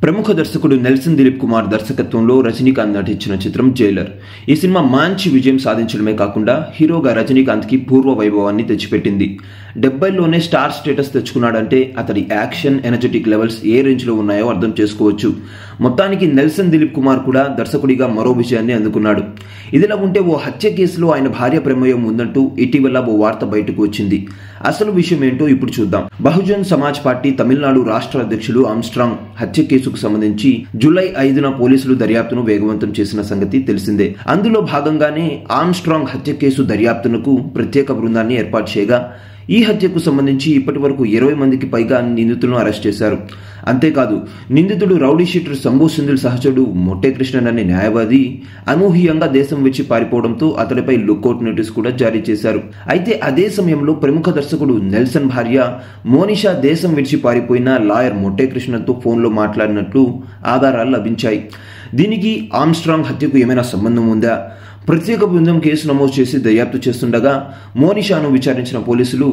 ప్రముఖ దర్శకుడు నెల్సన్ దిలీప్ కుమార్ దర్శకత్వంలో రజనీకాంత్ నటించిన చిత్రం జైలర్. ఈ సినిమా మంచి విజయం సాధించడమే కాకుండా హీరోగా రజనీకాంత్కి పూర్వ వైభవాన్ని తెచ్చిపెట్టింది. 70లోనే స్టార్ స్టేటస్ తెచ్చుకున్నాడంటే అతడి యాక్షన్, ఎనర్జెటిక్ లెవెల్స్ ఏ రేంజ్లో ఉన్నాయో అర్థం చేసుకోవచ్చు. మొత్తానికి నెల్సన్ దిలీప్ కుమార్ కూడా దర్శకుడిగా మరో విజయాన్ని అందుకున్నాడు. ఇదిలా ఉంటే ఓ హత్య కేసులో ఆయన భార్య ప్రమేయం ఉందంటూ ఇటీవల ఓ వార్త బయటకు వచ్చింది. అసలు విషయం ఏంటో ఇప్పుడు చూద్దాం. బహుజన్ సమాజ్ పార్టీ తమిళనాడు రాష్ట్ర అధ్యక్షుడు ఆమ్స్ట్రాంగ్ హత్య కేసుకు సంబంధించి జూలై 5న పోలీసులు దర్యాప్తును వేగవంతం చేసిన సంగతి తెలిసిందే. అందులో భాగంగానే ఆమ్స్ట్రాంగ్ హత్య కేసు దర్యాప్తునకు ప్రత్యేక బృందాన్ని ఏర్పాటు చేయగా ఈ హత్యకు సంబంధించి ఇప్పటి వరకు 20 మందికి పైగా నిందితులను అరెస్ట్ చేశారు. అంతేకాదు, నిందితుడు రౌడీ షీటర్ శంభూ సింధిల్ సహచరుడు మొట్టే కృష్ణన్ అనే న్యాయవాది అనూహ్యంగా దేశం విడిచి పారిపోవడంతో అతడిపై లుక్అవుట్ నోటీస్ కూడా జారీ చేశారు. అయితే అదే సమయంలో ప్రముఖ దర్శకుడు నెల్సన్ భార్య మోనిషా దేశం విడిచి పారిపోయిన లాయర్ మొట్టే కృష్ణన్తో ఫోన్లో మాట్లాడినట్లు ఆధారాలు లభించాయి. దీనికి ఆమ్స్ట్రాంగ్ హత్యకు ఏమైనా సంబంధం ఉందా? ప్రత్యేక బృందం కేసు నమోదు చేసి దర్యాప్తు చేస్తుండగా మోనిషాను విచారించిన పోలీసులు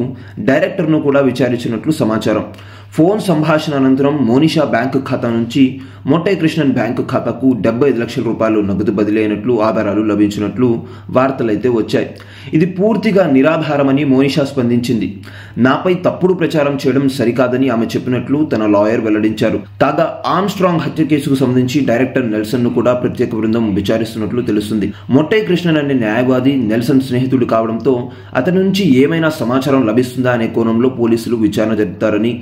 డైరెక్టర్ను కూడా విచారించినట్లు సమాచారం. ఫోన్ సంభాషణ అనంతరం మోనిషా బ్యాంకు ఖాతా నుంచి మొట్టే కృష్ణన్ బ్యాంకు ఖాతాకు 75 లక్షల రూపాయలు నగదు బదిలీ అయినట్లు ఆధారాలు లభించినట్లు వార్తలైతే వచ్చాయి. ఇది పూర్తిగా నిరాధారమని మోనిషా స్పందించింది. నాపై తప్పుడు ప్రచారం చేయడం సరికాదని ఆమె చెప్పినట్లు తన లాయర్ వెల్లడించారు. కాగా ఆమ్స్ట్రాంగ్ హత్య కేసుకు సంబంధించి డైరెక్టర్ నెల్సన్ ను కూడా ప్రత్యేక బృందం విచారిస్తున్నట్లు తెలుస్తుంది. మొట్టే కృష్ణన్ అనే న్యాయవాది నెల్సన్ స్నేహితుడు కావడంతో అతని నుంచి ఏమైనా సమాచారం లభిస్తుందా అనే కోణంలో పోలీసులు విచారణ జరుపుతారని,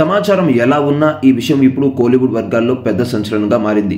సమాచారం ఎలా ఉన్నా ఈ విషయం ఇప్పుడు కోలీవుడ్ వర్గాల్లో పెద్ద సంచలనంగా మారింది.